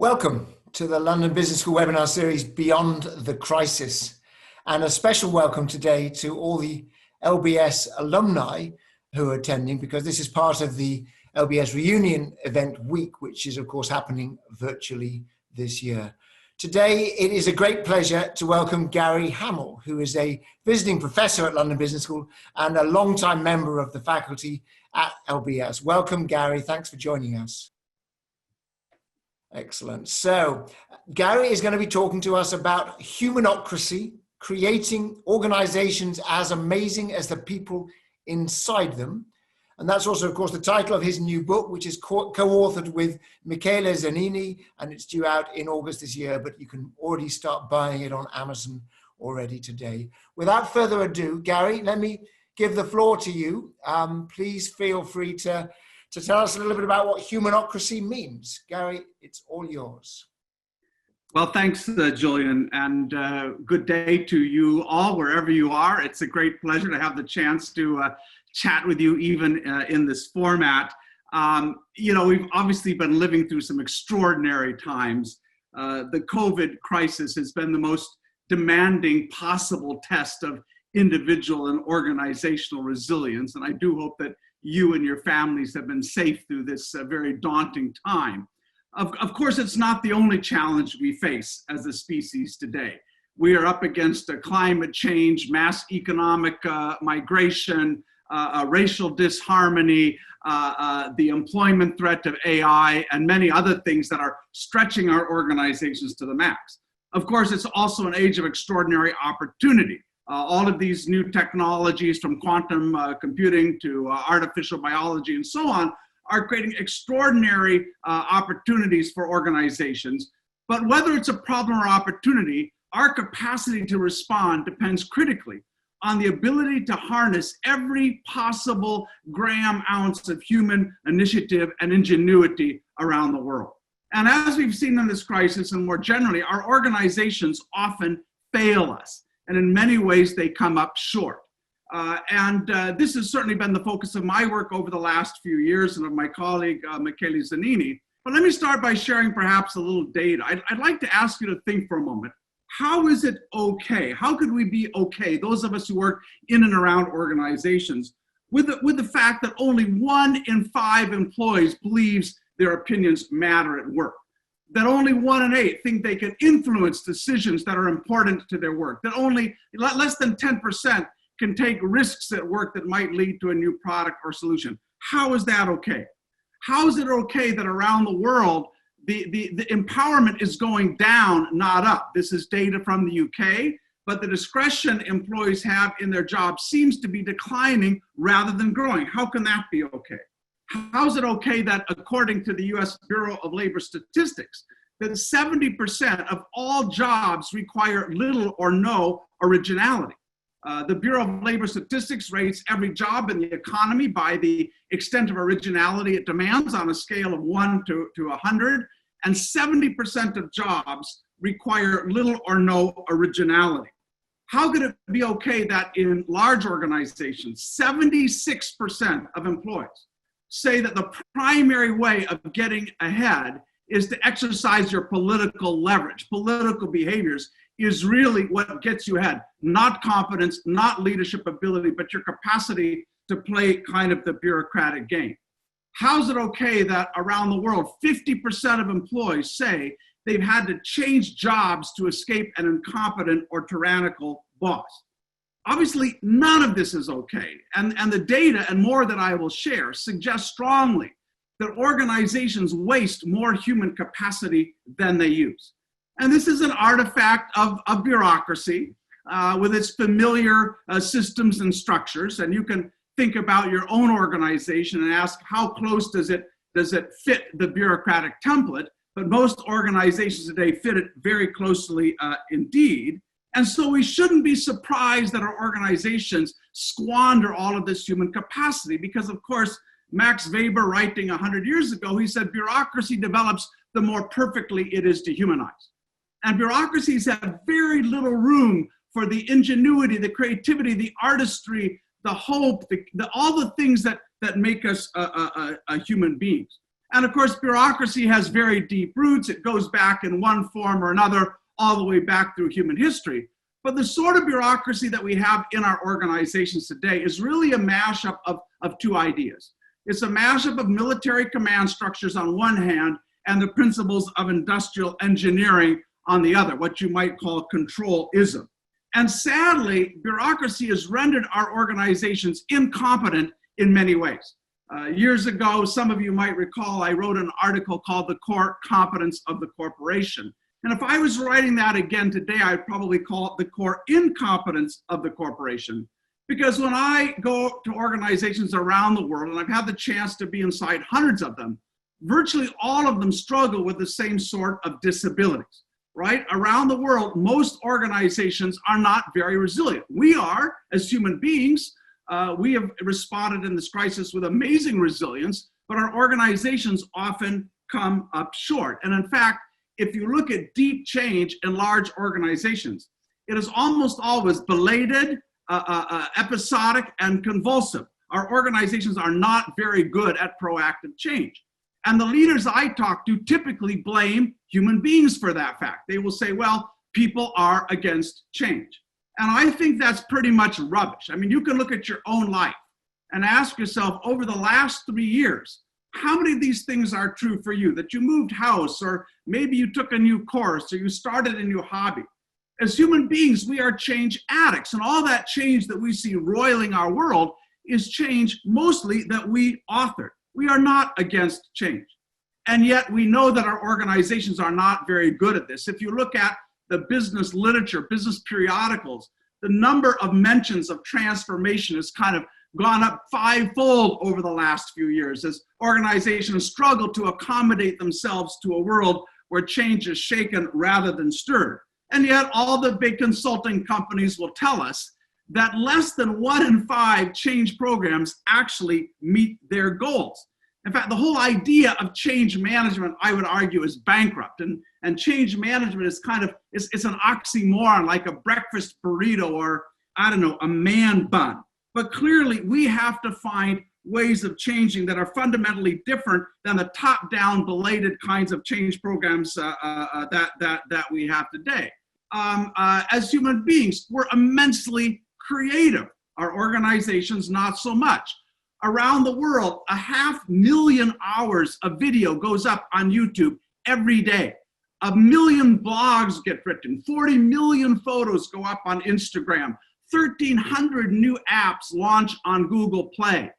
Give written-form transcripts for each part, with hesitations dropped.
Welcome to the London Business School webinar series Beyond the Crisis, and a special welcome today to all the LBS alumni who are attending, because this is part of the LBS reunion event week, which is of course happening virtually this year. Today it is a great pleasure to welcome Gary Hamel, who is a visiting professor at London Business School and a long-time member of the faculty at LBS. Welcome, Gary. Thanks for joining us. Excellent. So Gary is going to be talking to us about humanocracy, creating organizations as amazing as the people inside them. And that's also, of course, the title of his new book, which is co-authored with Michele Zanini, and it's due out in August this year, but you can already start buying it on Amazon already today. Without further ado, Gary, let me give the floor to you. Please feel free to tell us a little bit about what humanocracy means. Gary, it's all yours. Well, thanks, Julian, and good day to you all, wherever you are. It's a great pleasure to have the chance to chat with you, even in this format. We've obviously been living through some extraordinary times. The COVID crisis has been the most demanding possible test of individual and organizational resilience, and I do hope that you and your families have been safe through this very daunting time. Of course, it's not the only challenge we face as a species today. We are up against climate change, mass economic migration, racial disharmony, the employment threat of AI, and many other things that are stretching our organizations to the max. Of course, it's also an age of extraordinary opportunity. All of these new technologies, from quantum computing to artificial biology and so on, are creating extraordinary opportunities for organizations. But whether it's a problem or opportunity, our capacity to respond depends critically on the ability to harness every possible ounce of human initiative and ingenuity around the world. And as we've seen in this crisis, and more generally, our organizations often fail us. And in many ways, they come up short. This has certainly been the focus of my work over the last few years and of my colleague, Michele Zanini. But let me start by sharing perhaps a little data. I'd like to ask you to think for a moment. How is it okay? How could we be okay, those of us who work in and around organizations, with the fact that only 1 in 5 employees believes their opinions matter at work? That only 1 in 8 think they can influence decisions that are important to their work, that only less than 10% can take risks at work that might lead to a new product or solution. How is that okay? How is it okay that around the world, the empowerment is going down, not up? This is data from the UK, but the discretion employees have in their jobs seems to be declining rather than growing. How can that be okay? How is it okay that, according to the US Bureau of Labor Statistics, that 70% of all jobs require little or no originality? The Bureau of Labor Statistics rates every job in the economy by the extent of originality it demands on a scale of 1 to 100, and 70% of jobs require little or no originality. How could it be okay that in large organizations, 76% of employees say that the primary way of getting ahead is to exercise your political leverage? Political behaviors is really what gets you ahead, not competence, not leadership ability, but your capacity to play kind of the bureaucratic game. How is it okay that around the world, 50% of employees say they've had to change jobs to escape an incompetent or tyrannical boss? Obviously, none of this is okay. And the data, and more that I will share, suggest strongly that organizations waste more human capacity than they use. And this is an artifact of bureaucracy with its familiar systems and structures. And you can think about your own organization and ask, how close does it fit the bureaucratic template? But most organizations today fit it very closely indeed. And so we shouldn't be surprised that our organizations squander all of this human capacity, because of course, Max Weber, writing 100 years ago, he said, bureaucracy develops the more perfectly it is dehumanized. And bureaucracies have very little room for the ingenuity, the creativity, the artistry, the hope, all the things that make us human beings. And of course, bureaucracy has very deep roots. It goes back in one form or another all the way back through human history. But the sort of bureaucracy that we have in our organizations today is really a mashup of two ideas. It's a mashup of military command structures on one hand and the principles of industrial engineering on the other, what you might call controlism. And sadly, bureaucracy has rendered our organizations incompetent in many ways. Years ago, some of you might recall, I wrote an article called The Core Competence of the Corporation. And if I was writing that again today, I'd probably call it the core incompetence of the corporation. Because when I go to organizations around the world, and I've had the chance to be inside hundreds of them, virtually all of them struggle with the same sort of disabilities, right? Around the world, most organizations are not very resilient. We are, as human beings, we have responded in this crisis with amazing resilience, but our organizations often come up short. And in fact, if you look at deep change in large organizations, it is almost always belated, episodic, and convulsive. Our organizations are not very good at proactive change. And the leaders I talk to typically blame human beings for that fact. They will say, well, people are against change. And I think that's pretty much rubbish. I mean, you can look at your own life and ask yourself, over the last 3 years, how many of these things are true for you? That you moved house, or maybe you took a new course, or you started a new hobby. As human beings, we are change addicts, and all that change that we see roiling our world is change mostly that we authored. We are not against change. And yet we know that our organizations are not very good at this. If you look at the business literature, business periodicals, the number of mentions of transformation has kind of gone up fivefold over the last few years as organizations struggle to accommodate themselves to a world where change is shaken rather than stirred. And yet all the big consulting companies will tell us that less than 1 in 5 change programs actually meet their goals. In fact, the whole idea of change management, I would argue, is bankrupt. And change management is kind of, it's an oxymoron, like a breakfast burrito or, I don't know, a man bun. But clearly, we have to find ways of changing that are fundamentally different than the top-down, belated kinds of change programs that we have today. As human beings, we're immensely creative. Our organizations, not so much. Around the world, 500,000 hours of video goes up on YouTube every day. 1 million blogs get written. 40 million photos go up on Instagram. 1,300 new apps launch on Google Play.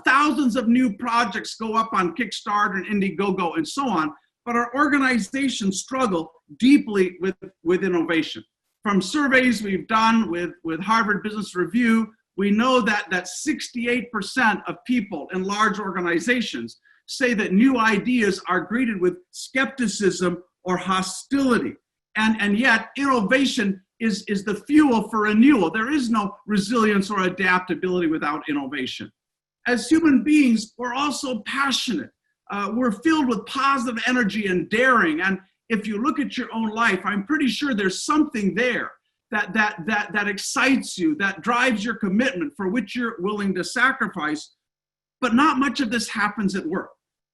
Thousands of new projects go up on Kickstarter and Indiegogo and so on. But our organizations struggle deeply with innovation. From surveys we've done with Harvard Business Review, we know that 68% of people in large organizations say that new ideas are greeted with skepticism or hostility. And yet innovation is the fuel for renewal. There is no resilience or adaptability without innovation. As human beings, we're also passionate. We're filled with positive energy and daring. And if you look at your own life, I'm pretty sure there's something there that excites you, that drives your commitment, for which you're willing to sacrifice. But not much of this happens at work.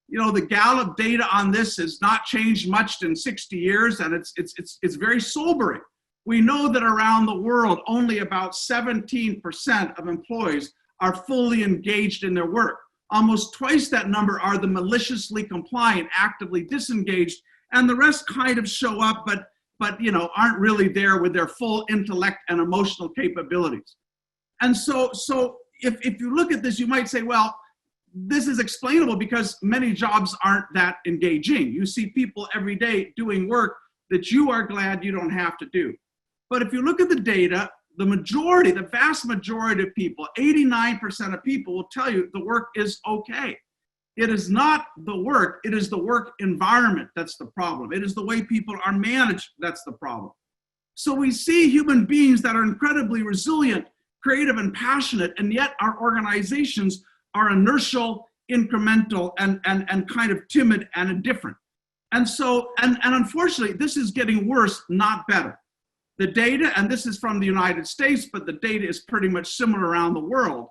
You know, the Gallup data on this has not changed much in 60 years, and it's very sobering. We know that around the world, only about 17% of employees are fully engaged in their work. Almost twice that number are the maliciously compliant, actively disengaged, and the rest kind of show up, but you know, aren't really there with their full intellect and emotional capabilities. And so if you look at this, you might say, well, this is explainable because many jobs aren't that engaging. You see people every day doing work that you are glad you don't have to do. But if you look at the data, the vast majority of people, 89% of people will tell you the work is okay. It is not the work, it is the work environment that's the problem. It is the way people are managed that's the problem. So we see human beings that are incredibly resilient, creative, and passionate, and yet our organizations are inertial, incremental, and kind of timid and indifferent. And so, and unfortunately, this is getting worse, not better. The data, and this is from the United States, but the data is pretty much similar around the world.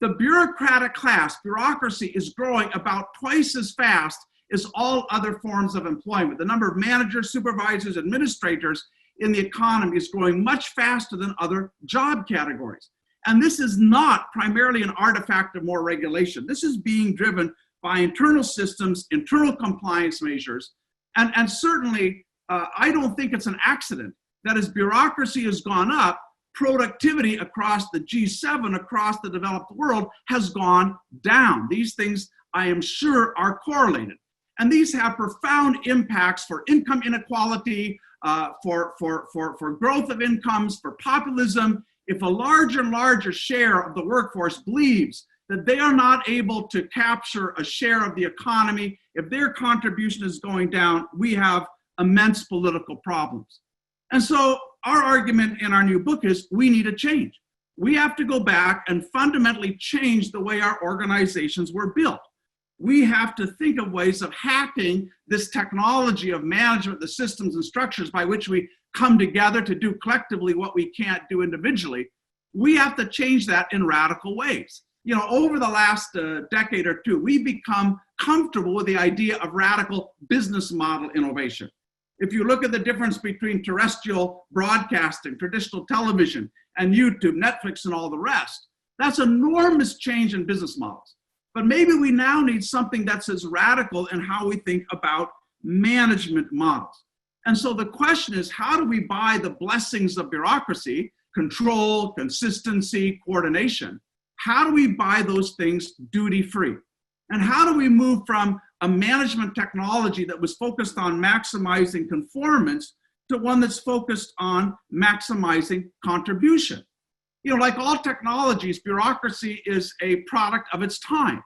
The bureaucratic class, bureaucracy, is growing about twice as fast is all other forms of employment. The number of managers, supervisors, administrators in the economy is growing much faster than other job categories. And this is not primarily an artifact of more regulation. This is being driven by internal systems, internal compliance measures. And certainly, I don't think it's an accident that as bureaucracy has gone up, productivity across the G7, across the developed world, has gone down. These things, I am sure, are correlated. And these have profound impacts for income inequality, for growth of incomes, for populism. If a larger and larger share of the workforce believes that they are not able to capture a share of the economy, if their contribution is going down, we have immense political problems. And so our argument in our new book is we need a change. We have to go back and fundamentally change the way our organizations were built. We have to think of ways of hacking this technology of management, the systems and structures by which we come together to do collectively what we can't do individually. We have to change that in radical ways. You know, over the last decade or two, we've become comfortable with the idea of radical business model innovation. If you look at the difference between terrestrial broadcasting, traditional television, and YouTube, Netflix, and all the rest, that's enormous change in business models. But maybe we now need something that's as radical in how we think about management models. And so the question is, how do we buy the blessings of bureaucracy, control, consistency, coordination? How do we buy those things duty-free? And how do we move from a management technology that was focused on maximizing conformance to one that's focused on maximizing contribution? You know, like all technologies, bureaucracy is a product of its time.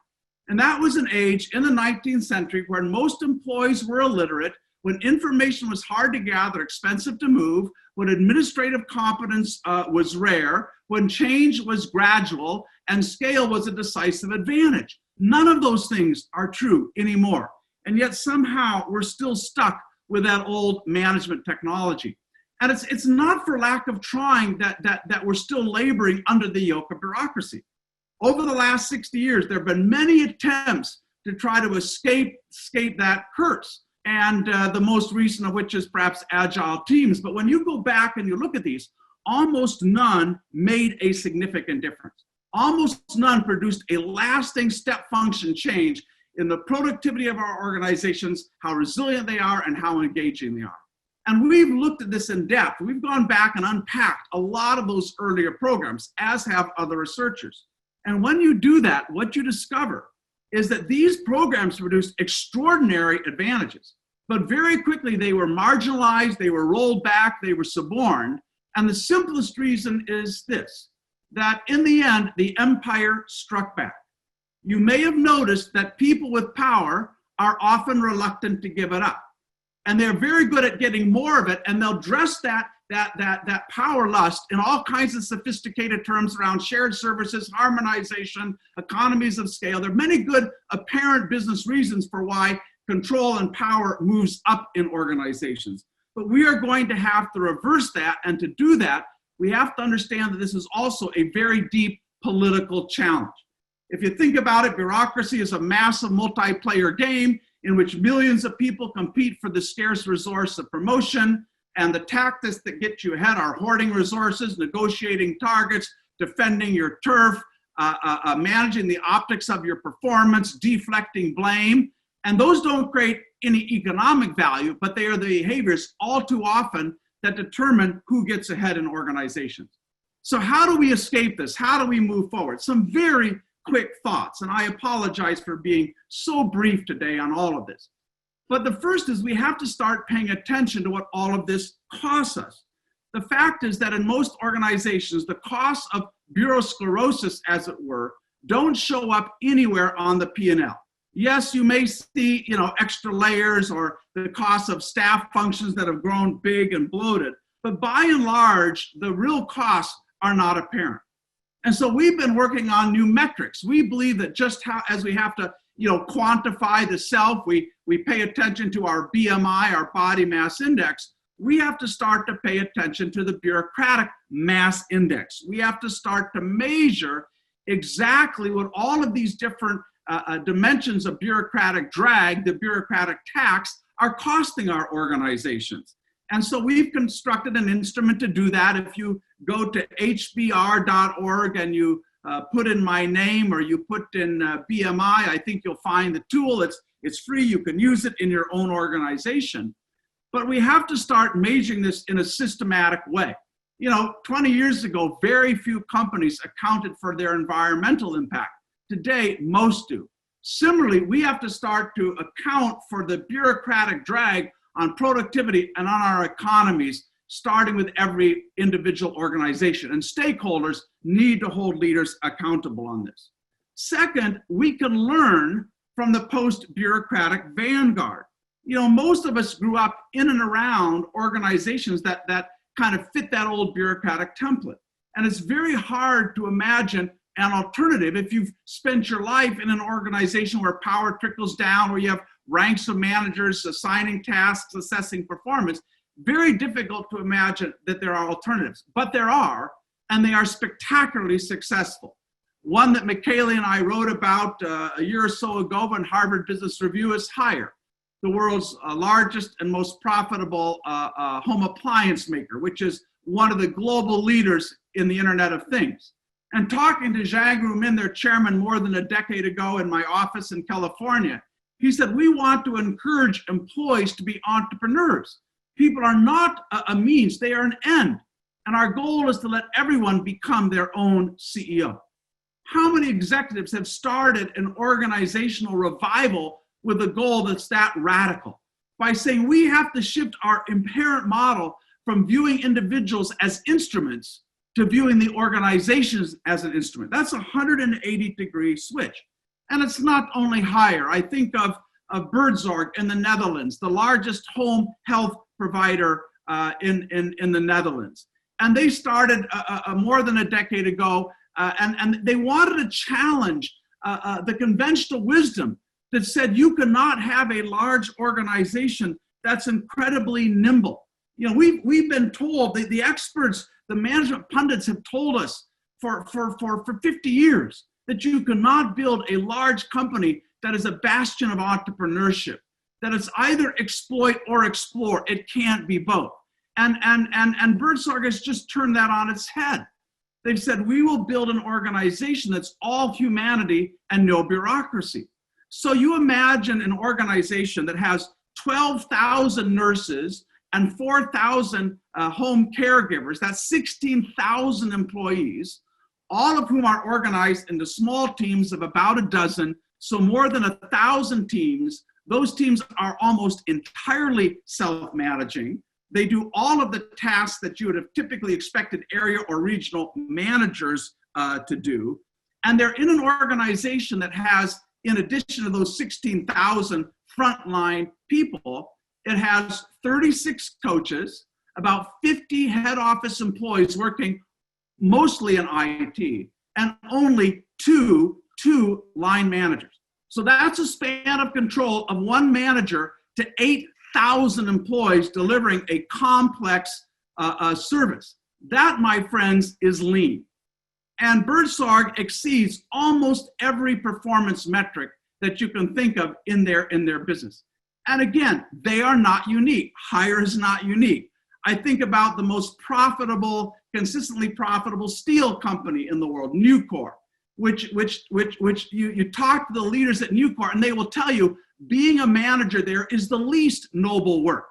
And that was an age in the 19th century when most employees were illiterate, when information was hard to gather, expensive to move, when administrative competence was rare, when change was gradual, and scale was a decisive advantage. None of those things are true anymore. And yet somehow we're still stuck with that old management technology. And it's not for lack of trying that we're still laboring under the yoke of bureaucracy. Over the last 60 years, there have been many attempts to try to escape that curse. And the most recent of which is perhaps agile teams. But when you go back and you look at these, almost none made a significant difference. Almost none produced a lasting step function change in the productivity of our organizations, how resilient they are, and how engaging they are. And we've looked at this in depth. We've gone back and unpacked a lot of those earlier programs, as have other researchers. And when you do that, what you discover is that these programs produced extraordinary advantages. But very quickly, they were marginalized, they were rolled back, they were suborned. And the simplest reason is this, that in the end, the empire struck back. You may have noticed that people with power are often reluctant to give it up. And they're very good at getting more of it, and they'll dress that power lust in all kinds of sophisticated terms around shared services, harmonization, economies of scale. There are many good apparent business reasons for why control and power moves up in organizations. But we are going to have to reverse that, and to do that, we have to understand that this is also a very deep political challenge. If you think about it, bureaucracy is a massive multiplayer game in which millions of people compete for the scarce resource of promotion, and the tactics that get you ahead are hoarding resources, negotiating targets, defending your turf, managing the optics of your performance, deflecting blame. And those don't create any economic value, but they are the behaviors all too often that determine who gets ahead in organizations. So how do we escape this? How do we move forward? Some very quick thoughts, and I apologize for being so brief today on all of this. But the first is we have to start paying attention to what all of this costs us. The fact is that in most organizations, the costs of bureausclerosis, as it were, don't show up anywhere on the P&L. Yes, you may see, extra layers or the cost of staff functions that have grown big and bloated, but by and large, the real costs are not apparent. And so we've been working on new metrics. We believe that just as we have to, quantify the self, we pay attention to our BMI, our body mass index, we have to start to pay attention to the bureaucratic mass index. We have to start to measure exactly what all of these different dimensions of bureaucratic drag, the bureaucratic tax, are costing our organizations. And so we've constructed an instrument to do that. If you go to hbr.org and you put in my name, or you put in BMI, I think you'll find the tool. It's free. You can use it in your own organization. But we have to start measuring this in a systematic way. 20 years ago, very few companies accounted for their environmental impact. Today, most do. Similarly, we have to start to account for the bureaucratic drag on productivity and on our economies, starting with every individual organization. And stakeholders need to hold leaders accountable on this. Second, we can learn from the post-bureaucratic vanguard. Most of us grew up in and around organizations that kind of fit that old bureaucratic template. And it's very hard to imagine an alternative if you've spent your life in an organization where power trickles down, where you have ranks of managers assigning tasks, assessing performance. Very difficult to imagine that there are alternatives, but there are, and they are spectacularly successful. One that Michele and I wrote about a year or so ago in Harvard Business Review is Hire, the world's largest and most profitable home appliance maker, which is one of the global leaders in the Internet of Things. And talking to Zhang Rumin, their chairman, more than a decade ago in my office in California, he said, we want to encourage employees to be entrepreneurs. People are not a means, they are an end. And our goal is to let everyone become their own CEO. How many executives have started an organizational revival with a goal that's that radical? By saying we have to shift our inherent model from viewing individuals as instruments to viewing the organizations as an instrument. That's a 180-degree switch. And it's not only Hire. I think of Bureaucratic in the Netherlands, the largest home health provider in the Netherlands. And they started more than a decade ago, and they wanted to challenge the conventional wisdom that said you cannot have a large organization that's incredibly nimble. We've been told, the experts, the management pundits have told us for 50 years that you cannot build a large company that is a bastion of entrepreneurship, that it's either exploit or explore. It can't be both. And Bureaucratic has just turned that on its head. They've said, we will build an organization that's all humanity and no bureaucracy. So you imagine an organization that has 12,000 nurses and 4,000 home caregivers, that's 16,000 employees, all of whom are organized into small teams of about a dozen, so more than 1,000 teams. Those teams are almost entirely self-managing. They do all of the tasks that you would have typically expected area or regional managers to do. And they're in an organization that has, in addition to those 16,000 frontline people, it has 36 coaches, about 50 head office employees working mostly in IT, and only two line managers. So that's a span of control of one manager to 8,000 employees delivering a complex service. That, my friends, is lean. And Bureaucratic exceeds almost every performance metric that you can think of in their business. And again, they are not unique. Hire is not unique. I think about the most profitable, consistently profitable steel company in the world, Nucor, which you talk to the leaders at Nucor and they will tell you being a manager there is the least noble work.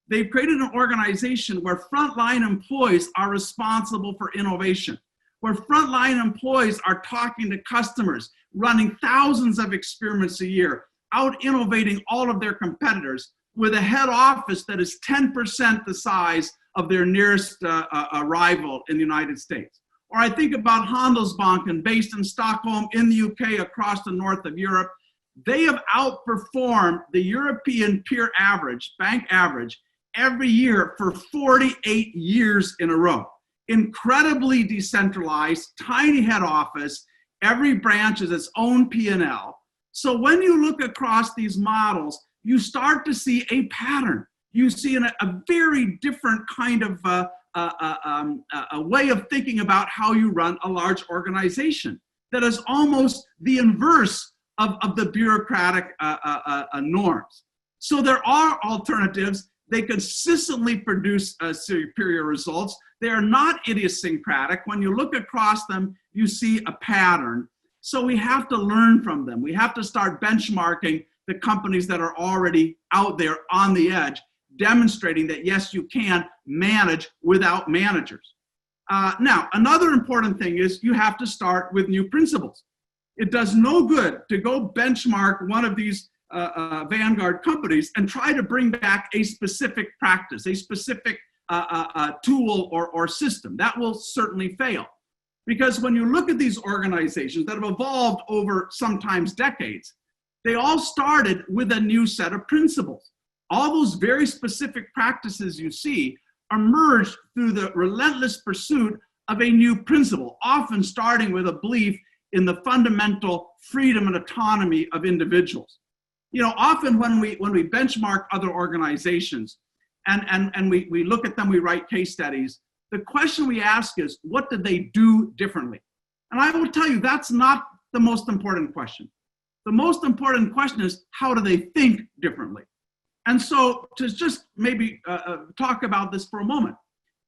They've created an organization where frontline employees are responsible for innovation, where frontline employees are talking to customers, running thousands of experiments a year, out innovating all of their competitors, with a head office that is 10% the size of their nearest rival in the United States. Or I think about Handelsbanken, based in Stockholm in the UK, across the north of Europe. They have outperformed the European peer average, bank average, every year for 48 years in a row. Incredibly decentralized, tiny head office. Every branch is its own P&L. So when you look across these models, you start to see a pattern. You see a very different kind of a way of thinking about how you run a large organization. that is almost the inverse of the bureaucratic norms. So there are alternatives. They consistently produce superior results. They are not idiosyncratic. When you look across them, you see a pattern. So we have to learn from them. We have to start benchmarking the companies that are already out there on the edge, demonstrating that, yes, you can manage without managers. Now, another important thing is you have to start with new principles. It does no good to go benchmark one of these vanguard companies and try to bring back a specific practice, a specific tool or system. That will certainly fail. Because when you look at these organizations that have evolved over sometimes decades, they all started with a new set of principles. All those very specific practices you see emerged through the relentless pursuit of a new principle, often starting with a belief in the fundamental freedom and autonomy of individuals. You know, often when we benchmark other organizations and we look at them, we write case studies, the question we ask is, what did they do differently? And I will tell you, that's not the most important question. The most important question is, how do they think differently? And so to just maybe talk about this for a moment,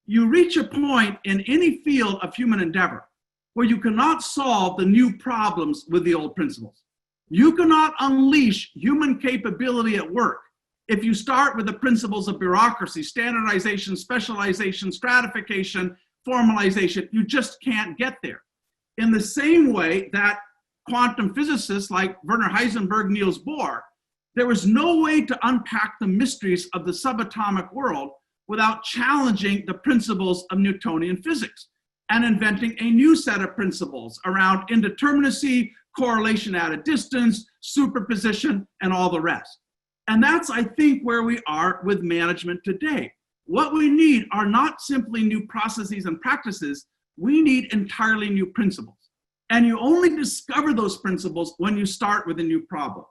you reach a point in any field of human endeavor where you cannot solve the new problems with the old principles. You cannot unleash human capability at work if you start with the principles of bureaucracy, standardization, specialization, stratification, formalization. You just can't get there. In the same way that quantum physicists like Werner Heisenberg, Niels Bohr, there was no way to unpack the mysteries of the subatomic world without challenging the principles of Newtonian physics and inventing a new set of principles around indeterminacy, correlation at a distance, superposition, and all the rest. And that's, I think, where we are with management today. What we need are not simply new processes and practices, we need entirely new principles. And you only discover those principles when you start with a new problem.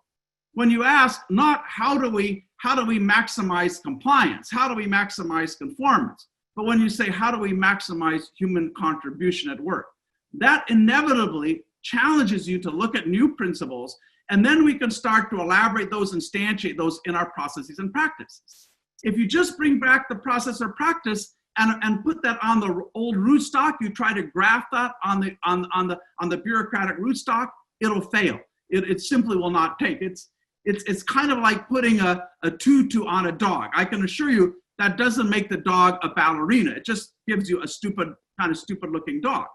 When you ask not how do we maximize compliance, how do we maximize conformance, but when you say how do we maximize human contribution at work, that inevitably challenges you to look at new principles, and then we can start to elaborate those, instantiate those in our processes and practices. If you just bring back the process or practice and put that on the old rootstock, you try to graft that on the bureaucratic rootstock, it'll fail. It simply will not take. It's kind of like putting a tutu on a dog. I can assure you that doesn't make the dog a ballerina. It just gives you a stupid looking dog.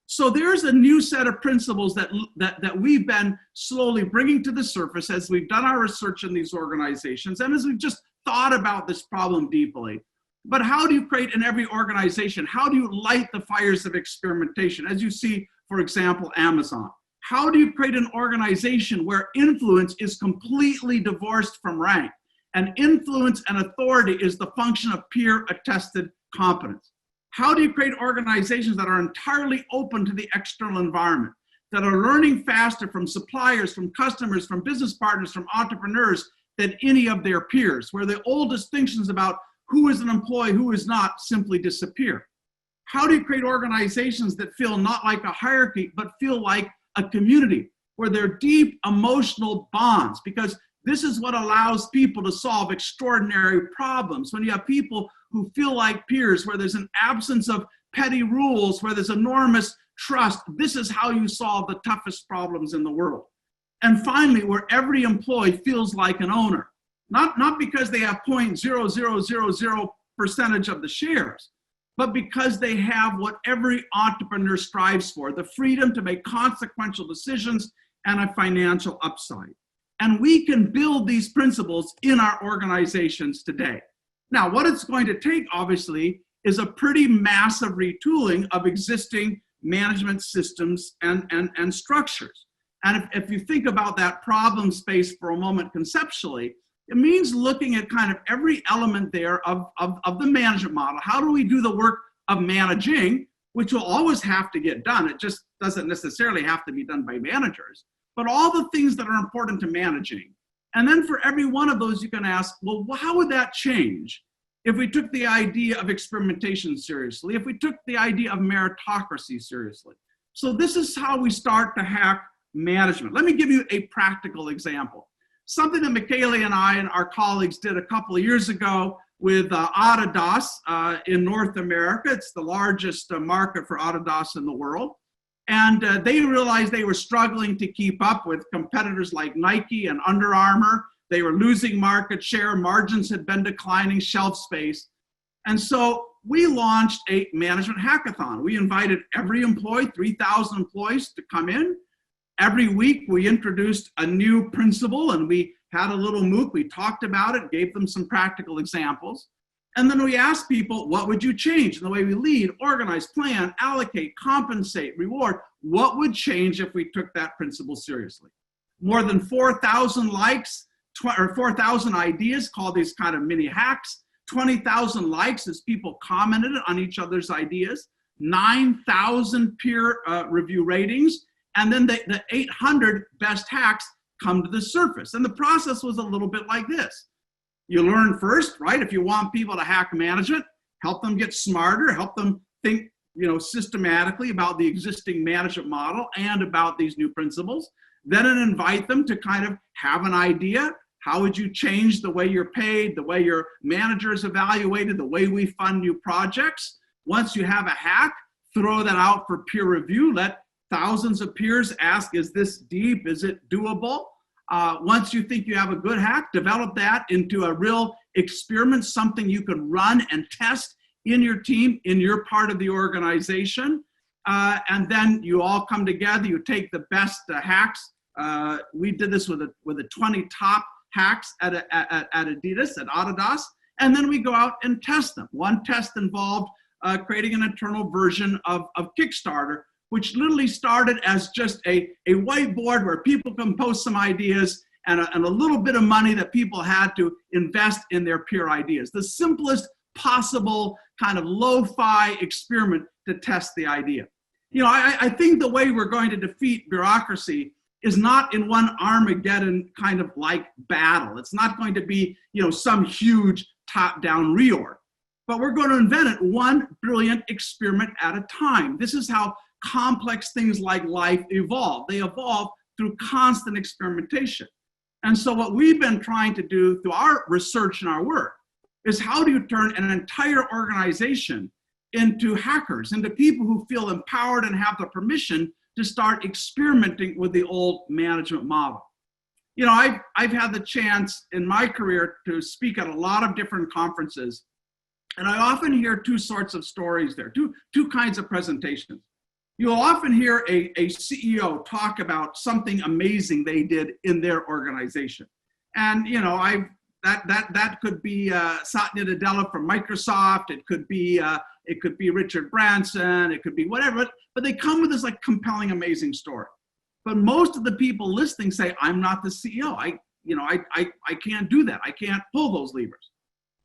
So there's a new set of principles that we've been slowly bringing to the surface as we've done our research in these organizations and as we've just thought about this problem deeply. But how do you create in every organization? How do you light the fires of experimentation? As you see, for example, Amazon. How do you create an organization where influence is completely divorced from rank? And influence and authority is the function of peer-attested competence. How do you create organizations that are entirely open to the external environment, that are learning faster from suppliers, from customers, from business partners, from entrepreneurs than any of their peers, where the old distinctions about who is an employee, who is not, simply disappear? How do you create organizations that feel not like a hierarchy, but feel like a community, where there are deep emotional bonds? Because this is what allows people to solve extraordinary problems. When you have people who feel like peers, where there's an absence of petty rules, where there's enormous trust, this is how you solve the toughest problems in the world. And finally, where every employee feels like an owner, not because they have 0.0000% of the shares, but because they have what every entrepreneur strives for, the freedom to make consequential decisions and a financial upside. And we can build these principles in our organizations today. Now, what it's going to take, obviously, is a pretty massive retooling of existing management systems and structures. And if you think about that problem space for a moment conceptually, it means looking at kind of every element there of the management model. How do we do the work of managing, which will always have to get done? It just doesn't necessarily have to be done by managers, but all the things that are important to managing. And then for every one of those, you can ask, well, how would that change if we took the idea of experimentation seriously, if we took the idea of meritocracy seriously? So this is how we start to hack management. Let me give you a practical example. Something that Michaela and I and our colleagues did a couple of years ago with Autodos in North America. It's the largest market for Autodos in the world. And they realized they were struggling to keep up with competitors like Nike and Under Armour. They were losing market share, margins had been declining, shelf space. And so we launched a management hackathon. We invited every employee, 3,000 employees, to come in. Every week we introduced a new principle and we had a little MOOC. We talked about it, gave them some practical examples. And then we asked people, what would you change in the way we lead, organize, plan, allocate, compensate, reward? What would change if we took that principle seriously? More than 4,000 likes, or 4,000 ideas, called these kind of mini hacks, 20,000 likes as people commented on each other's ideas, 9,000 peer review ratings, and then the 800 best hacks come to the surface. And the process was a little bit like this. You learn first, right? If you want people to hack management, help them get smarter, help them think, systematically about the existing management model and about these new principles. Then invite them to kind of have an idea. How would you change the way you're paid, the way your manager is evaluated, the way we fund new projects? Once you have a hack, throw that out for peer review. Let thousands of peers ask, is this deep? Is it doable? Once you think you have a good hack, develop that into a real experiment, something you can run and test in your team, in your part of the organization. And then you all come together, you take the best hacks. We did this with the 20 top hacks at Adidas, at Autodos, and then we go out and test them. One test involved creating an internal version of Kickstarter, which literally started as just a whiteboard where people can post some ideas and a little bit of money that people had to invest in their peer ideas. The simplest possible kind of lo-fi experiment to test the idea. I think the way we're going to defeat bureaucracy is not in one Armageddon kind of like battle. It's not going to be, some huge top-down reorg, but we're going to invent it one brilliant experiment at a time. This is how complex things like life evolve. They evolve through constant experimentation. And so what we've been trying to do through our research and our work is how do you turn an entire organization into hackers, into people who feel empowered and have the permission to start experimenting with the old management model. I've had the chance in my career to speak at a lot of different conferences, and I often hear two sorts of stories there, two kinds of presentations. You'll often hear a CEO talk about something amazing they did in their organization. And, that could be Satya Nadella from Microsoft. It could be Richard Branson. It could be whatever. But they come with this like compelling, amazing story. But most of the people listening say, I'm not the CEO. I can't do that. I can't pull those levers.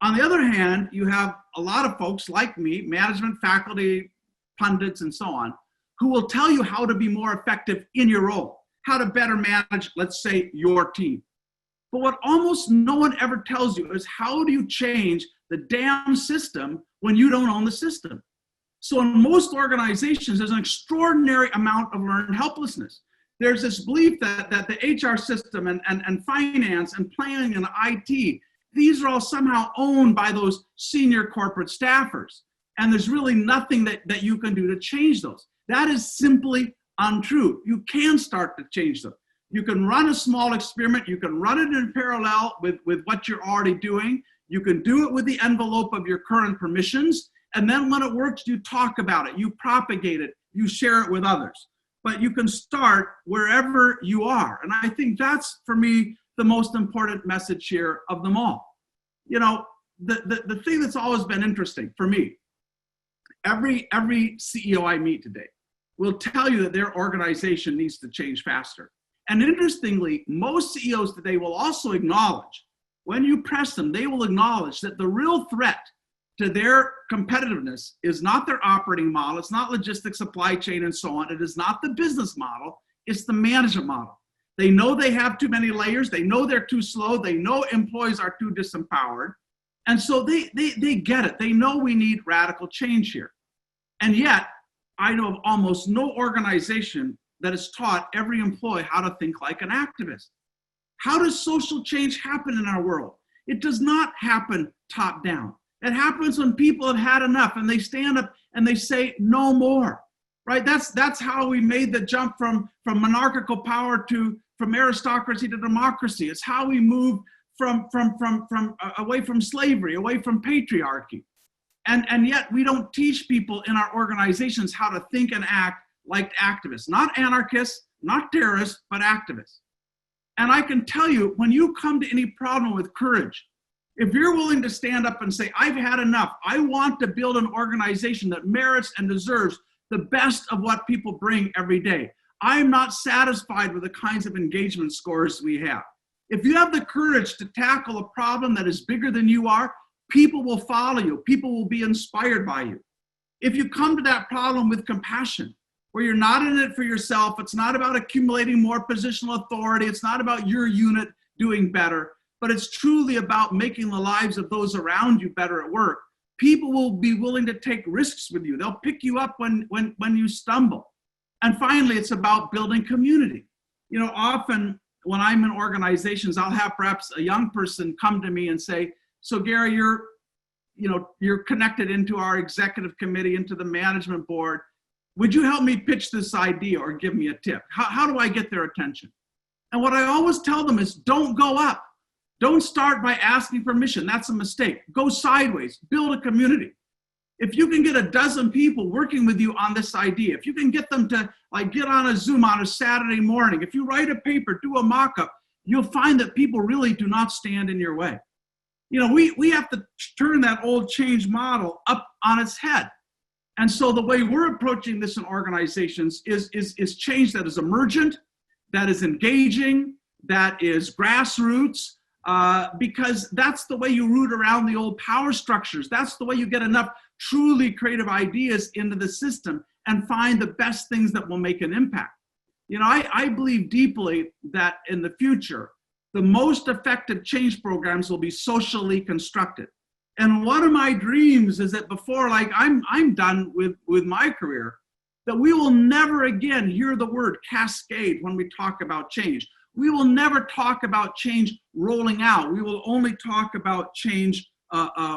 On the other hand, you have a lot of folks like me, management, faculty, pundits, and so on, who will tell you how to be more effective in your role, how to better manage, let's say, your team. But what almost no one ever tells you is how do you change the damn system when you don't own the system? So in most organizations, there's an extraordinary amount of learned helplessness. There's this belief that the HR system and finance and planning and IT, these are all somehow owned by those senior corporate staffers. And there's really nothing that you can do to change those. That is simply untrue. You can start to change them. You can run a small experiment. You can run it in parallel with what you're already doing. You can do it with the envelope of your current permissions. And then when it works, you talk about it. You propagate it. You share it with others. But you can start wherever you are. And I think that's, for me, the most important message here of them all. The thing that's always been interesting for me, every CEO I meet today will tell you that their organization needs to change faster. And interestingly, most CEOs today will also acknowledge, when you press them, they will acknowledge that the real threat to their competitiveness is not their operating model, it's not logistics, supply chain, and so on. It is not the business model, it's the management model. They know they have too many layers, they know they're too slow, they know employees are too disempowered, and so they get it. They know we need radical change here. And yet, I know of almost no organization that has taught every employee how to think like an activist. How does social change happen in our world? It does not happen top down. It happens when people have had enough and they stand up and they say no more, right? That's how we made the jump from monarchical power from aristocracy to democracy. It's how we moved from away from slavery, away from patriarchy. And yet we don't teach people in our organizations how to think and act like activists, not anarchists, not terrorists, but activists. And I can tell you, when you come to any problem with courage, if you're willing to stand up and say, I've had enough, I want to build an organization that merits and deserves the best of what people bring every day. I'm not satisfied with the kinds of engagement scores we have. If you have the courage to tackle a problem that is bigger than you are, people will follow you. People will be inspired by you. If you come to that problem with compassion, where you're not in it for yourself, it's not about accumulating more positional authority, it's not about your unit doing better, but it's truly about making the lives of those around you better at work. People will be willing to take risks with you. They'll pick you up when you stumble. And finally, it's about building community. You know, often when I'm in organizations, I'll have perhaps a young person come to me and say, so Gary, you're connected into our executive committee, into the management board. Would you help me pitch this idea or give me a tip? How do I get their attention? And what I always tell them is, don't go up. Don't start by asking permission. That's a mistake. Go sideways. Build a community. If you can get a dozen people working with you on this idea, if you can get them to get on a Zoom on a Saturday morning, if you write a paper, do a mock-up, you'll find that people really do not stand in your way. You know, we have to turn that old change model up on its head. And so the way we're approaching this in organizations is change that is emergent, that is engaging, that is grassroots, because that's the way you root around the old power structures. That's the way you get enough truly creative ideas into the system and find the best things that will make an impact. You know, I believe deeply that in the future, the most effective change programs will be socially constructed. And one of my dreams is that before I'm done with my career, that we will never again hear the word cascade when we talk about change. We will never talk about change rolling out. We will only talk about change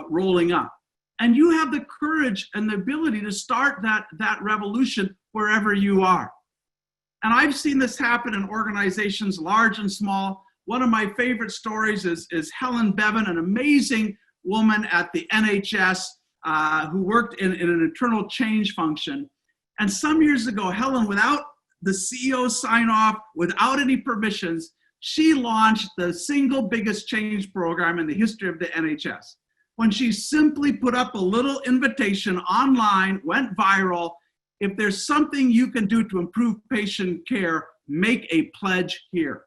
rolling up. And you have the courage and the ability to start that revolution wherever you are. And I've seen this happen in organizations large and small. One of my favorite stories is Helen Bevan, an amazing woman at the NHS who worked in an internal change function. And some years ago, Helen, without the CEO sign off, without any permissions, she launched the single biggest change program in the history of the NHS. When she simply put up a little invitation online, went viral, if there's something you can do to improve patient care, make a pledge here.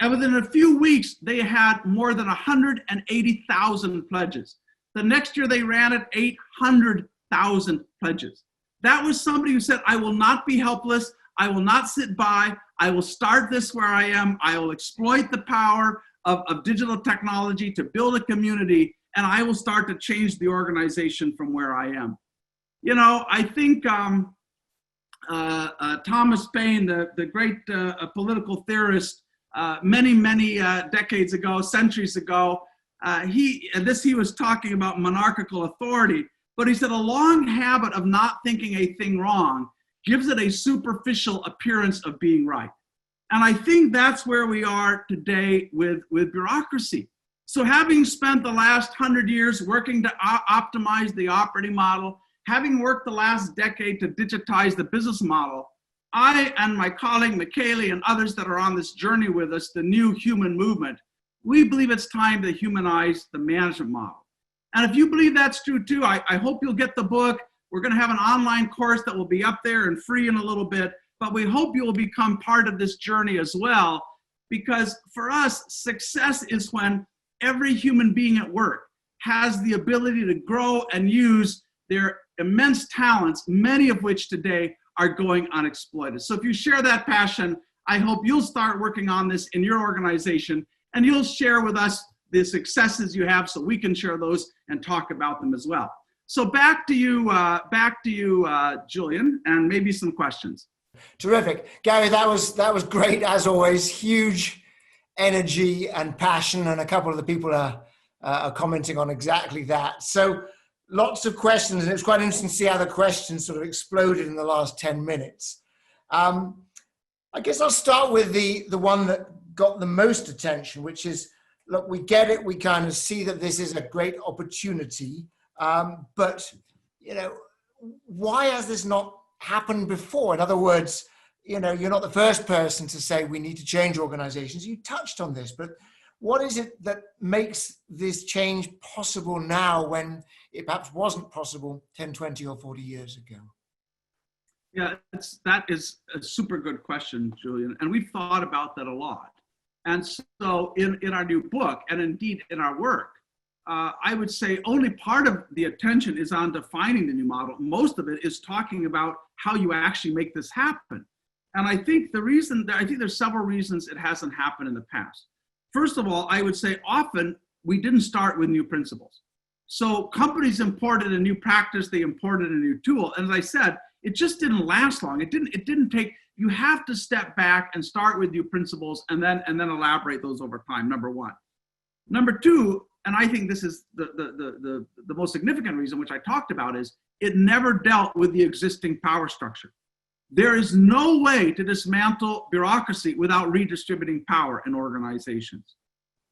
And within a few weeks, they had more than 180,000 pledges. The next year they ran it 800,000 pledges. That was somebody who said, I will not be helpless. I will not sit by. I will start this where I am. I will exploit the power of digital technology to build a community, and I will start to change the organization from where I am. You know, I think Thomas Paine, the great political theorist, many decades ago, centuries ago, he was talking about monarchical authority, but he said a long habit of not thinking a thing wrong gives it a superficial appearance of being right. And I think that's where we are today with bureaucracy. So having spent the last 100 years working to optimize the operating model, having worked the last decade to digitize the business model, I and my colleague Michele and others that are on this journey with us, the new human movement, we believe it's time to humanize the management model. And if you believe that's true too, I hope you'll get the book. We're going to have an online course that will be up there and free in a little bit, but we hope you will become part of this journey as well, because for us, success is when every human being at work has the ability to grow and use their immense talents, many of which today are going unexploited. So if you share that passion, I hope you'll start working on this in your organization, and you'll share with us the successes you have so we can share those and talk about them as well. So back to you, Julian, and maybe some questions. Terrific. Gary, that was great as always. Huge energy and passion, and a couple of the people are commenting on exactly that. So lots of questions, and it's quite interesting to see how the questions sort of exploded in the last 10 minutes. I guess I'll start with the one that got the most attention, which is, look, we get it. We kind of see that this is a great opportunity, but why has this not happened before? In other words, you're not the first person to say we need to change organizations. You touched on this, but what is it that makes this change possible now when it perhaps wasn't possible 10, 20, or 40 years ago? Yeah, that is a super good question, Julian. And we've thought about that a lot. And so in our new book, and indeed in our work, I would say only part of the attention is on defining the new model. Most of it is talking about how you actually make this happen. And I think there's several reasons it hasn't happened in the past. First of all, I would say often we didn't start with new principles. So companies imported a new practice, they imported a new tool. And as I said, it just didn't last long. It didn't take, you have to step back and start with new principles and then elaborate those over time, number one. Number two, and I think this is the most significant reason, which I talked about, is it never dealt with the existing power structure. There is no way to dismantle bureaucracy without redistributing power in organizations.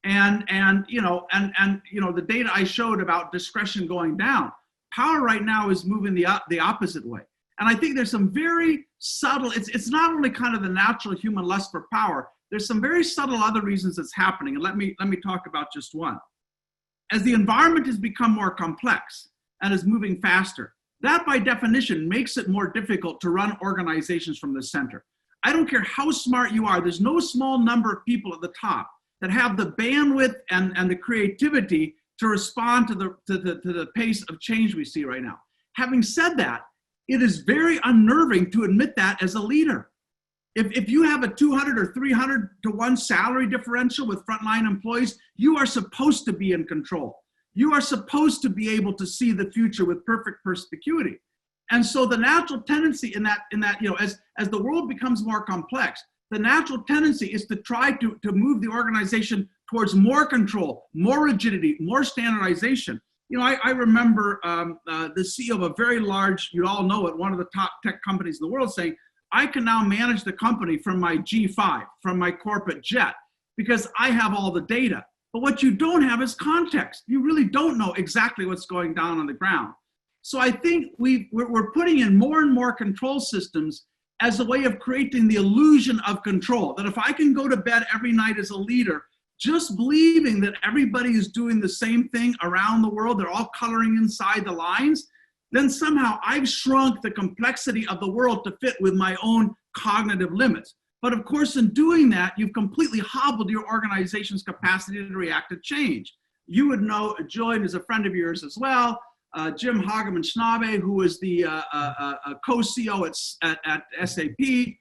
And the data I showed about discretion going down, power right now is moving the opposite way. And I think there's some very subtle, it's not only kind of the natural human lust for power, there's some very subtle other reasons it's happening. And let me talk about just one. As the environment has become more complex and is moving faster, that by definition makes it more difficult to run organizations from the center. I don't care how smart you are, there's no small number of people at the top that have the bandwidth and the creativity to respond to the pace of change we see right now. Having said that, it is very unnerving to admit that as a leader. If you have a 200 or 300 to 1 salary differential with frontline employees, you are supposed to be in control. You are supposed to be able to see the future with perfect perspicuity. And so the natural tendency in that, as the world becomes more complex, the natural tendency is to try to move the organization towards more control, more rigidity, more standardization. I remember the CEO of a very large, you all know it, one of the top tech companies in the world saying, I can now manage the company from my G5, from my corporate jet, because I have all the data. But what you don't have is context. You really don't know exactly what's going down on the ground. So I think we're putting in more and more control systems as a way of creating the illusion of control, that if I can go to bed every night as a leader, just believing that everybody is doing the same thing around the world, they're all coloring inside the lines, then somehow I've shrunk the complexity of the world to fit with my own cognitive limits. But of course, in doing that, you've completely hobbled your organization's capacity to react to change. You would know, Julian is a friend of yours as well, Jim Hagemann-Schnabe, who is the co-CEO at SAP,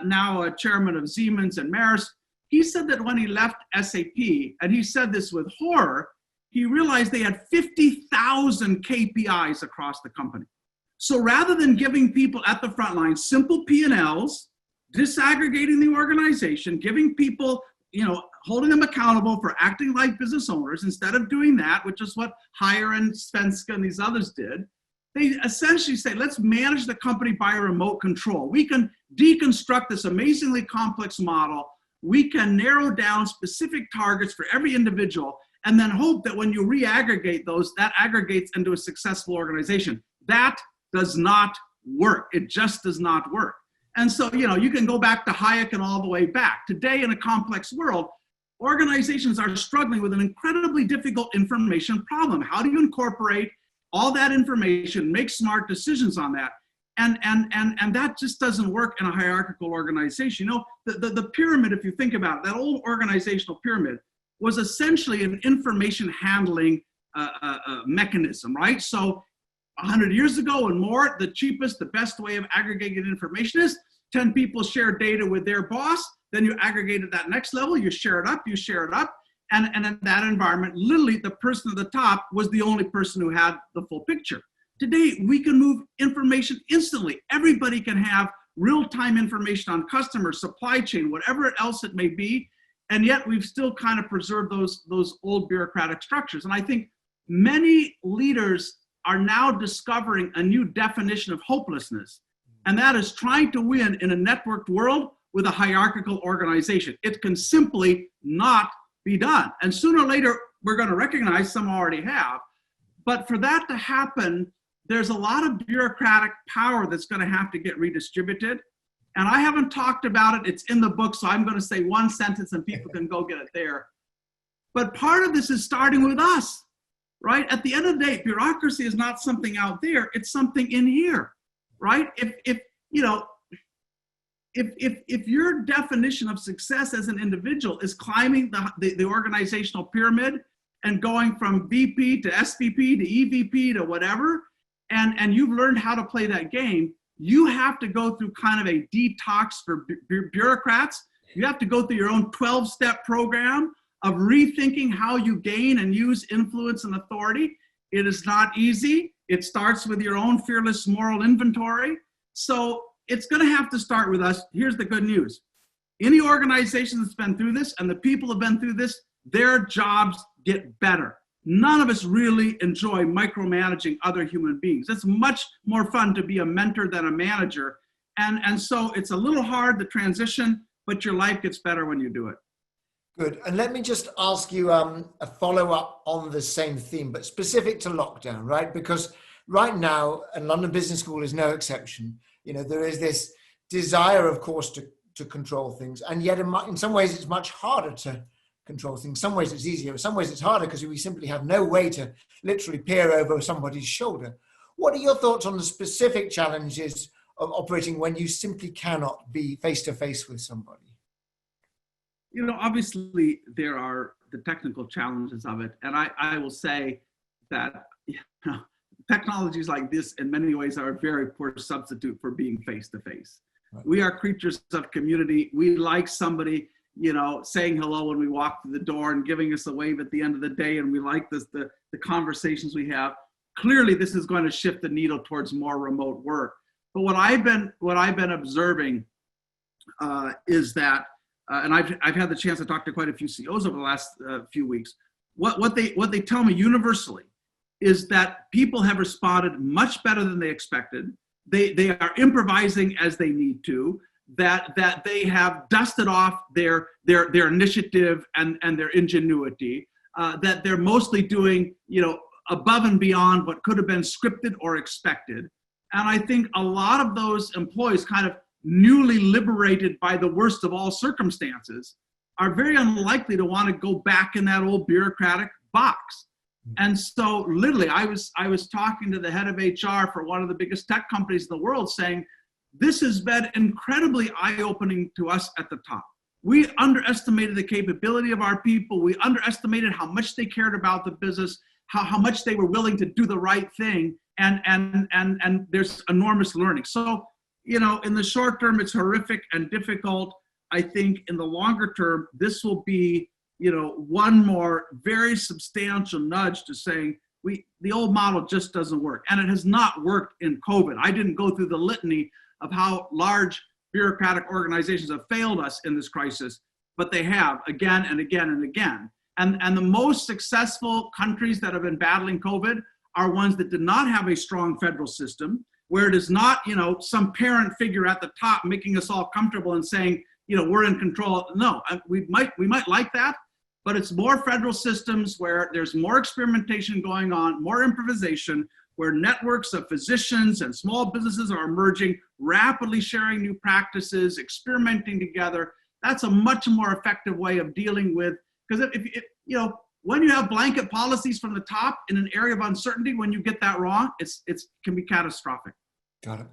now chairman of Siemens and Maersk. He said that when he left SAP, and he said this with horror, he realized they had 50,000 KPIs across the company. So rather than giving people at the front line simple P&Ls, disaggregating the organization, giving people, holding them accountable for acting like business owners, instead of doing that, which is what Hire and Svenska and these others did, they essentially say, let's manage the company by remote control. We can deconstruct this amazingly complex model. We can narrow down specific targets for every individual, and then hope that when you re-aggregate those, that aggregates into a successful organization. That does not work. It just does not work. And so, you can go back to Hayek and all the way back. Today, in a complex world, organizations are struggling with an incredibly difficult information problem. How do you incorporate all that information, make smart decisions on that? And that just doesn't work in a hierarchical organization. The pyramid, if you think about it, that old organizational pyramid was essentially an information handling mechanism, right? So 100 years ago and more, the cheapest, the best way of aggregating information is 10 people share data with their boss, then you aggregate at that next level, you share it up, and in that environment, literally the person at the top was the only person who had the full picture. Today, we can move information instantly. Everybody can have real-time information on customers, supply chain, whatever else it may be. And yet we've still kind of preserved those old bureaucratic structures. And I think many leaders are now discovering a new definition of hopelessness. And that is trying to win in a networked world with a hierarchical organization. It can simply not be done. And sooner or later, we're going to recognize, some already have, but for that to happen, there's a lot of bureaucratic power that's going to have to get redistributed. And I haven't talked about it. It's in the book, so I'm going to say one sentence and people can go get it there. But part of this is starting with us, right? At the end of the day, bureaucracy is not something out there. It's something in here, right? If your definition of success as an individual is climbing the organizational pyramid and going from VP to SVP to EVP to whatever, and you've learned how to play that game, you have to go through kind of a detox for bureaucrats. You have to go through your own 12-step program of rethinking how you gain and use influence and authority. It is not easy. It starts with your own fearless moral inventory. So it's going to have to start with us. Here's the good news. Any organization that's been through this, and the people have been through this, their jobs get better. None of us really enjoy micromanaging other human beings. It's much more fun to be a mentor than a manager. And so it's a little hard to transition, but your life gets better when you do it. Good. And let me just ask you a follow-up on the same theme, but specific to lockdown, right? Because right now, and London Business School is no exception, there is this desire, of course, to control things. And yet in some ways, it's much harder to control things. Some ways it's easier. Some ways it's harder because we simply have no way to literally peer over somebody's shoulder. What are your thoughts on the specific challenges of operating when you simply cannot be face-to-face with somebody? Obviously there are the technical challenges of it. And I will say that technologies like this in many ways are a very poor substitute for being face-to-face. Right. We are creatures of community. We like somebody saying hello when we walk through the door and giving us a wave at the end of the day. And we like the conversations we have. Clearly, this is going to shift the needle towards more remote work. But what I've been observing is that, and I've had the chance to talk to quite a few CEOs over the last few weeks. What they tell me universally is that people have responded much better than they expected. They are improvising as they need to. That they have dusted off their initiative and their ingenuity, that they're mostly doing, above and beyond what could have been scripted or expected. And I think a lot of those employees, kind of newly liberated by the worst of all circumstances, are very unlikely to want to go back in that old bureaucratic box. And so literally, I was talking to the head of HR for one of the biggest tech companies in the world saying, this has been incredibly eye-opening to us at the top. We underestimated the capability of our people. We underestimated how much they cared about the business, how much they were willing to do the right thing, and there's enormous learning. So, in the short term, it's horrific and difficult. I think in the longer term, this will be, one more very substantial nudge to saying, the old model just doesn't work. And it has not worked in COVID. I didn't go through the litany of how large bureaucratic organizations have failed us in this crisis, but they have again and again and again. And the most successful countries that have been battling COVID are ones that did not have a strong federal system, where it is not, some parent figure at the top making us all comfortable and saying, we're in control. No, we might like that, but it's more federal systems where there's more experimentation going on, more improvisation, where networks of physicians and small businesses are emerging, rapidly sharing new practices, experimenting together. That's a much more effective way of dealing with, because if when you have blanket policies from the top in an area of uncertainty, when you get that wrong, it can be catastrophic. Got it.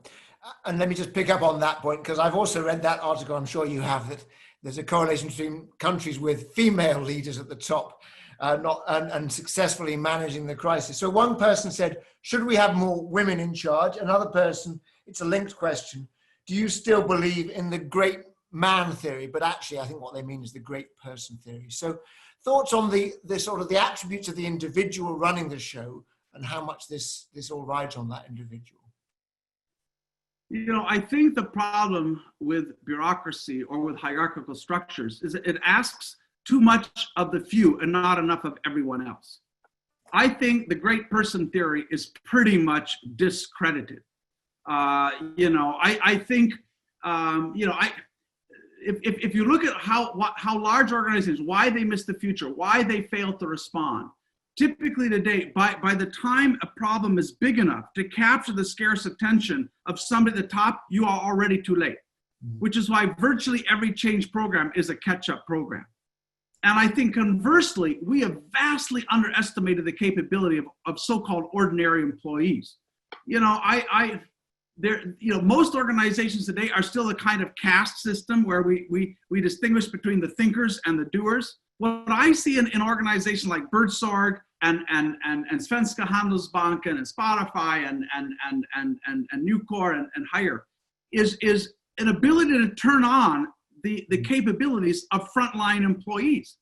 And let me just pick up on that point, because I've also read that article, I'm sure you have, that there's a correlation between countries with female leaders at the top and successfully managing the crisis. So one person said, should we have more women in charge? Another person, it's a linked question, do you still believe in the great man theory? But actually, I think what they mean is the great person theory. So thoughts on the sort of the attributes of the individual running the show and how much this all rides on that individual? I think the problem with bureaucracy or with hierarchical structures is that it asks too much of the few and not enough of everyone else. I think the great person theory is pretty much discredited. I think, if you look at how large organizations, why they miss the future, why they fail to respond, typically today, by the time a problem is big enough to capture the scarce attention of somebody at the top, you are already too late, which is why virtually every change program is a catch-up program. And I think conversely, we have vastly underestimated the capability of so-called ordinary employees. Most organizations today are still a kind of caste system where we distinguish between the thinkers and the doers. What I see in organizations like Birdsong and Svenska Handelsbanken and Spotify and Nucor and Hire is an ability to turn on the capabilities of frontline employees.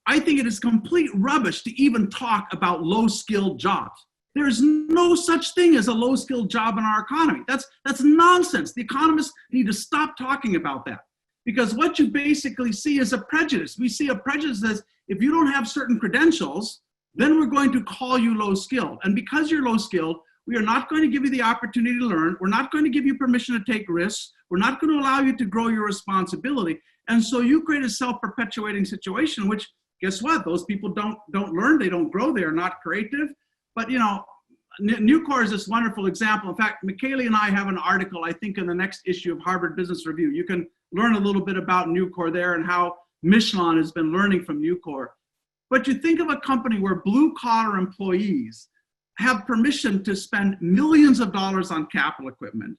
I think it is complete rubbish to even talk about low-skilled jobs. There's no such thing as a low-skilled job in our economy. That's nonsense. The economists need to stop talking about that, because what you basically see is a prejudice. We see a prejudice that if you don't have certain credentials, then we're going to call you low-skilled. And because you're low-skilled, we are not going to give you the opportunity to learn. We're not going to give you permission to take risks. We're not going to allow you to grow your responsibility. And so you create a self-perpetuating situation, which, guess what? Those people don't learn, they don't grow, they are not creative. But Nucor is this wonderful example. In fact, Michele and I have an article, I think, in the next issue of Harvard Business Review. You can learn a little bit about Nucor there and how Michelin has been learning from Nucor. But you think of a company where blue-collar employees have permission to spend millions of dollars on capital equipment.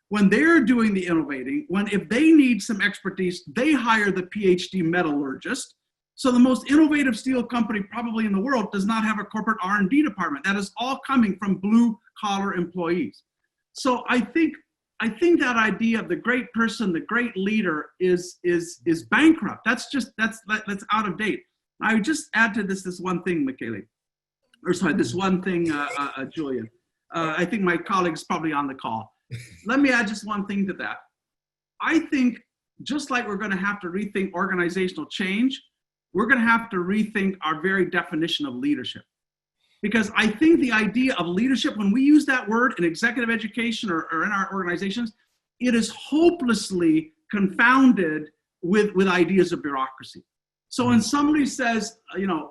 When they're doing the innovating, if they need some expertise, they hire the PhD metallurgist. So the most innovative steel company probably in the world does not have a corporate R&D department. That is all coming from blue-collar employees. So I think that idea of the great person, the great leader is bankrupt. That's out of date. I would just add to this one thing, Michele. This one thing, Julian. I think my colleague's probably on the call. Let me add just one thing to that. I think just like we're going to have to rethink organizational change, we're going to have to rethink our very definition of leadership. Because I think the idea of leadership, when we use that word in executive education or in our organizations, it is hopelessly confounded with ideas of bureaucracy. So when somebody says,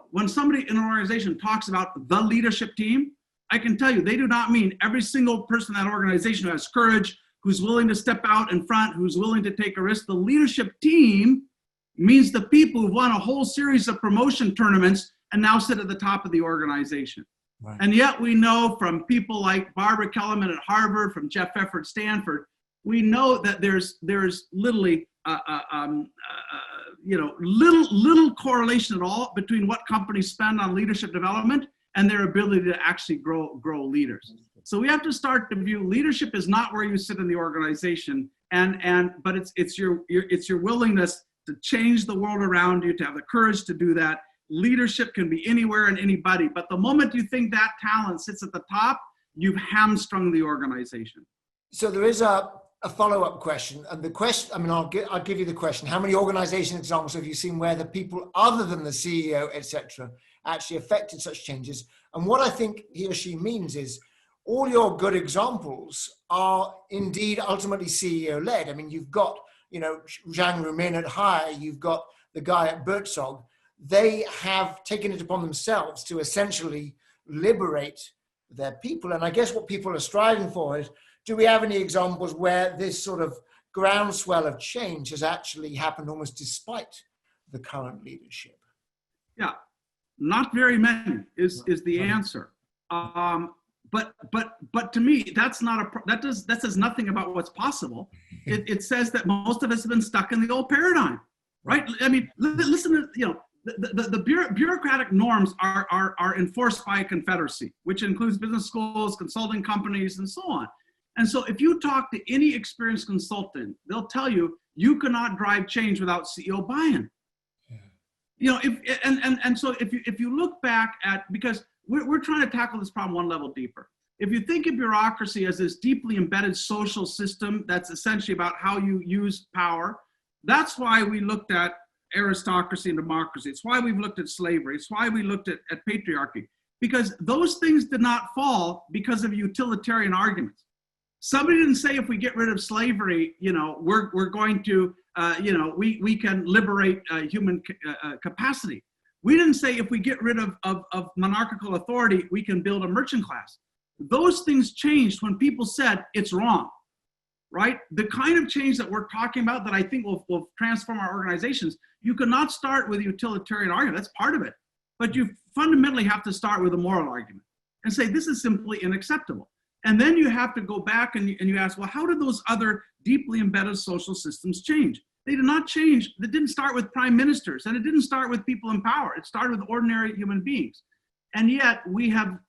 when somebody in an organization talks about the leadership team, I can tell you, they do not mean every single person in that organization who has courage, who's willing to step out in front, who's willing to take a risk. The leadership team means the people who've won a whole series of promotion tournaments and now sit at the top of the organization. Right. And yet we know from people like Barbara Kellerman at Harvard, from Jeff Pfeffer at Stanford, we know that there's literally little correlation at all between what companies spend on leadership development and their ability to actually grow leaders. So we have to start to view leadership is not where you sit in the organization, but it's your willingness to change the world around you, to have the courage to do that. Leadership can be anywhere and anybody, but the moment you think that talent sits at the top, you've hamstrung the organization. So there is a follow-up question, and the question, I'll give you the question. How many organization examples have you seen where the people other than the CEO, etc., actually affected such changes? And what I think he or she means is all your good examples are indeed ultimately CEO-led. You've got, Zhang Rumin at Hire, you've got the guy at Birdsong. They have taken it upon themselves to essentially liberate their people. And I guess what people are striving for is, do we have any examples where this sort of groundswell of change has actually happened almost despite the current leadership? Yeah, not very many is the answer. But to me, that says nothing about what's possible. It says that most of us have been stuck in the old paradigm, right? Listen to, the bureaucratic norms are enforced by a confederacy, which includes business schools, consulting companies, and so on. And so if you talk to any experienced consultant, they'll tell you, you cannot drive change without CEO buy-in. Yeah. So if you look back at, because we're trying to tackle this problem one level deeper. If you think of bureaucracy as this deeply embedded social system that's essentially about how you use power, that's why we looked at aristocracy and democracy. It's why we've looked at slavery. It's why we looked at patriarchy, because those things did not fall because of utilitarian arguments. Somebody didn't say if we get rid of slavery, we're going to, we can liberate human capacity. We didn't say if we get rid of monarchical authority, we can build a merchant class. Those things changed when people said it's wrong, right? The kind of change that we're talking about that I think will transform our organizations, you cannot start with a utilitarian argument. That's part of it. But you fundamentally have to start with a moral argument and say this is simply unacceptable. And then you have to go back and you ask, well, how did those other deeply embedded social systems change? They did not change. They didn't start with prime ministers, and it didn't start with people in power. It started with ordinary human beings. And yet we have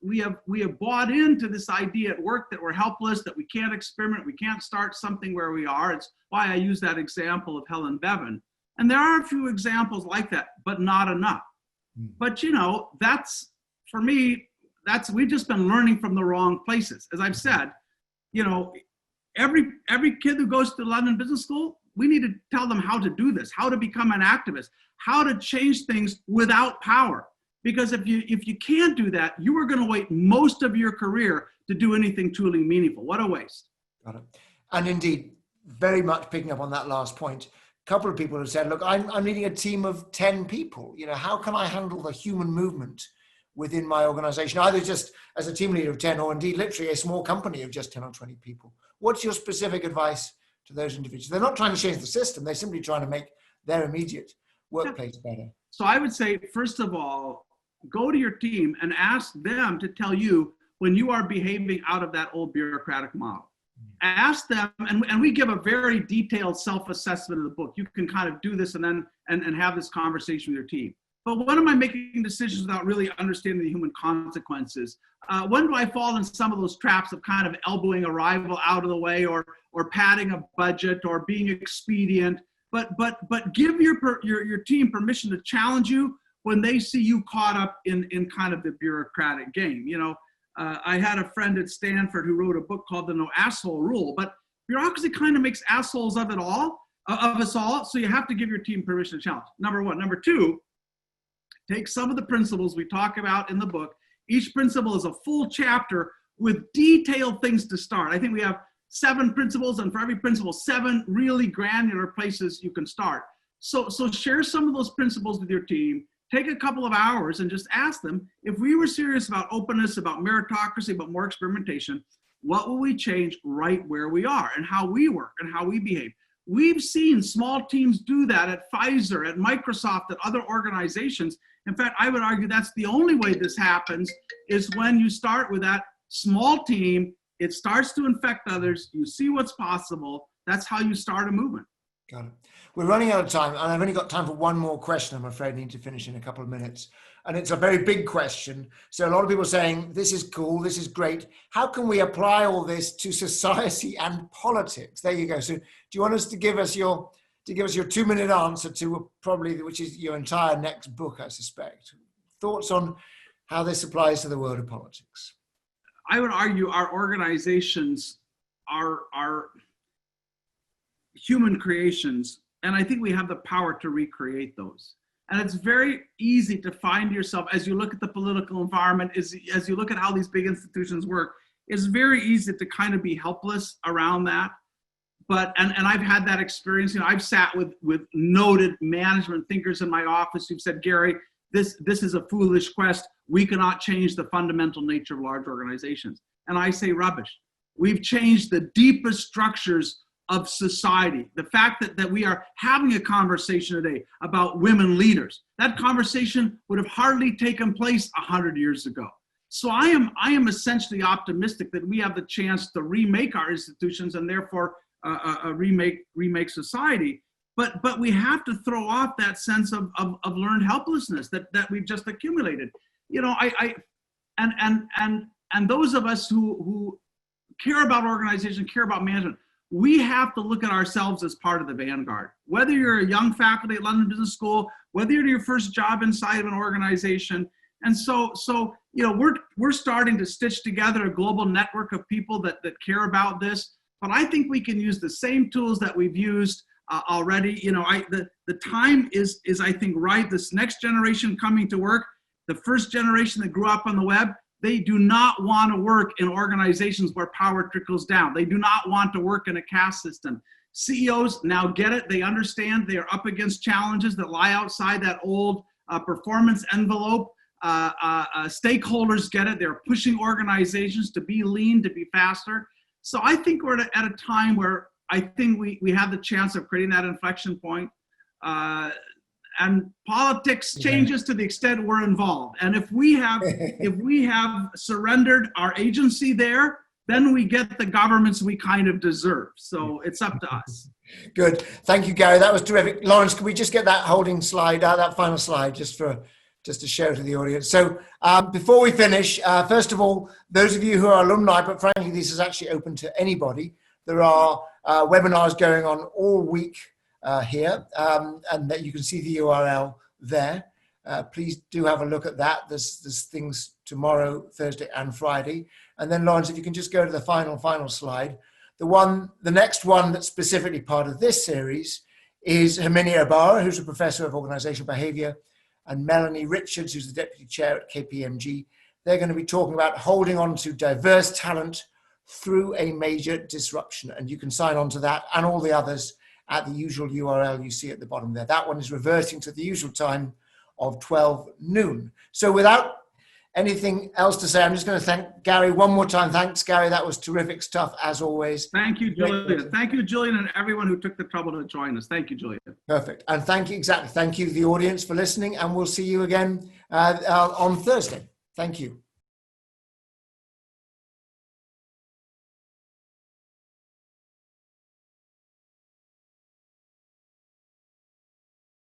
bought into this idea at work that we're helpless, that we can't experiment, we can't start something where we are. It's why I use that example of Helen Bevan. And there are a few examples like that, but not enough. But that's, for me, we've just been learning from the wrong places. As I've said, every kid who goes to London Business School, we need to tell them how to do this, how to become an activist, how to change things without power. Because if you can't do that, you are going to wait most of your career to do anything truly meaningful. What a waste. Got it. And indeed, very much picking up on that last point, a couple of people have said, look, I'm leading a team of 10 people. How can I handle the human movement within my organization, either just as a team leader of 10 or indeed literally a small company of just 10 or 20 people? What's your specific advice to those individuals? They're not trying to change the system. They're simply trying to make their immediate workplace better. So I would say, first of all, go to your team and ask them to tell you when you are behaving out of that old bureaucratic model. Ask them, and we give a very detailed self-assessment in the book. You can kind of do this and then and have this conversation with your team. But when am I making decisions without really understanding the human consequences? When do I fall in some of those traps of kind of elbowing a rival out of the way, or padding a budget, or being expedient? But give your team permission to challenge you when they see you caught up in kind of the bureaucratic game. I had a friend at Stanford who wrote a book called The No Asshole Rule, but bureaucracy kind of makes assholes of us all. So you have to give your team permission to challenge. Number one. Number two, take some of the principles we talk about in the book. Each principle is a full chapter with detailed things to start. I think we have 7 principles, and for every principle, 7 really granular places you can start. So share some of those principles with your team. Take a couple of hours and just ask them, if we were serious about openness, about meritocracy, about more experimentation, what will we change right where we are and how we work and how we behave? We've seen small teams do that at Pfizer, at Microsoft, at other organizations. In fact, I would argue that's the only way this happens, is when you start with that small team, it starts to infect others, you see what's possible. That's how you start a movement. Got it. We're running out of time, and I've only got time for one more question. I'm afraid I need to finish in a couple of minutes. And it's a very big question. So a lot of people are saying, this is cool, this is great. How can we apply all this to society and politics? There you go. So do you want us to give us your 2-minute answer to which is your entire next book, I suspect? Thoughts on how this applies to the world of politics? I would argue our organizations are human creations, and I think we have the power to recreate those. And it's very easy to find yourself, as you look at the political environment, as you look at how these big institutions work, it's very easy to kind of be helpless around that. But, and I've had that experience. I've sat with noted management thinkers in my office who've said, Gary, this is a foolish quest. We cannot change the fundamental nature of large organizations. And I say rubbish. We've changed the deepest structures of society. The fact that we are having a conversation today about women leaders, that conversation would have hardly taken place 100 years ago. So I am essentially optimistic that we have the chance to remake our institutions and therefore remake society. But we have to throw off that sense of learned helplessness that we've just accumulated. And those of us who care about organization, care about management, we have to look at ourselves as part of the vanguard. Whether you're a young faculty at London Business School, whether you're your first job inside of an organization. And so we're starting to stitch together a global network of people that care about this. But I think we can use the same tools that we've used already. The time is I think right. This next generation coming to work, the first generation that grew up on the web, they do not want to work in organizations where power trickles down. They do not want to work in a caste system. CEOs now get it. They understand they are up against challenges that lie outside that old performance envelope. Stakeholders get it. They're pushing organizations to be lean, to be faster. So I think we're at a time where I think we have the chance of creating that inflection point. And politics changes to the extent we're involved. And if we have surrendered our agency there, then we get the governments we kind of deserve. So it's up to us. Good. Thank you, Gary. That was terrific. Lawrence, can we just get that holding slide, that final slide, just to show to the audience. So before we finish, first of all, those of you who are alumni, but frankly, this is actually open to anybody. There are webinars going on all week here, and that you can see the URL there. Please do have a look at that. There's things tomorrow, Thursday and Friday. And then Lawrence, if you can just go to the final slide. The next one that's specifically part of this series is Herminia Ibarra, who's a professor of organizational behavior, and Melanie Richards, who's the deputy chair at KPMG. They're going to be talking about holding on to diverse talent through a major disruption. And you can sign on to that and all the others at the usual URL you see at the bottom there. That one is reverting to the usual time of 12 noon. So without anything else to say, I'm just going to thank Gary one more time. Thanks, Gary. That was terrific stuff, as always. Thank you, Julian. Thank you, Julian, and everyone who took the trouble to join us. Thank you, Julian. Perfect. And thank you, the audience, for listening. And we'll see you again on Thursday. Thank you.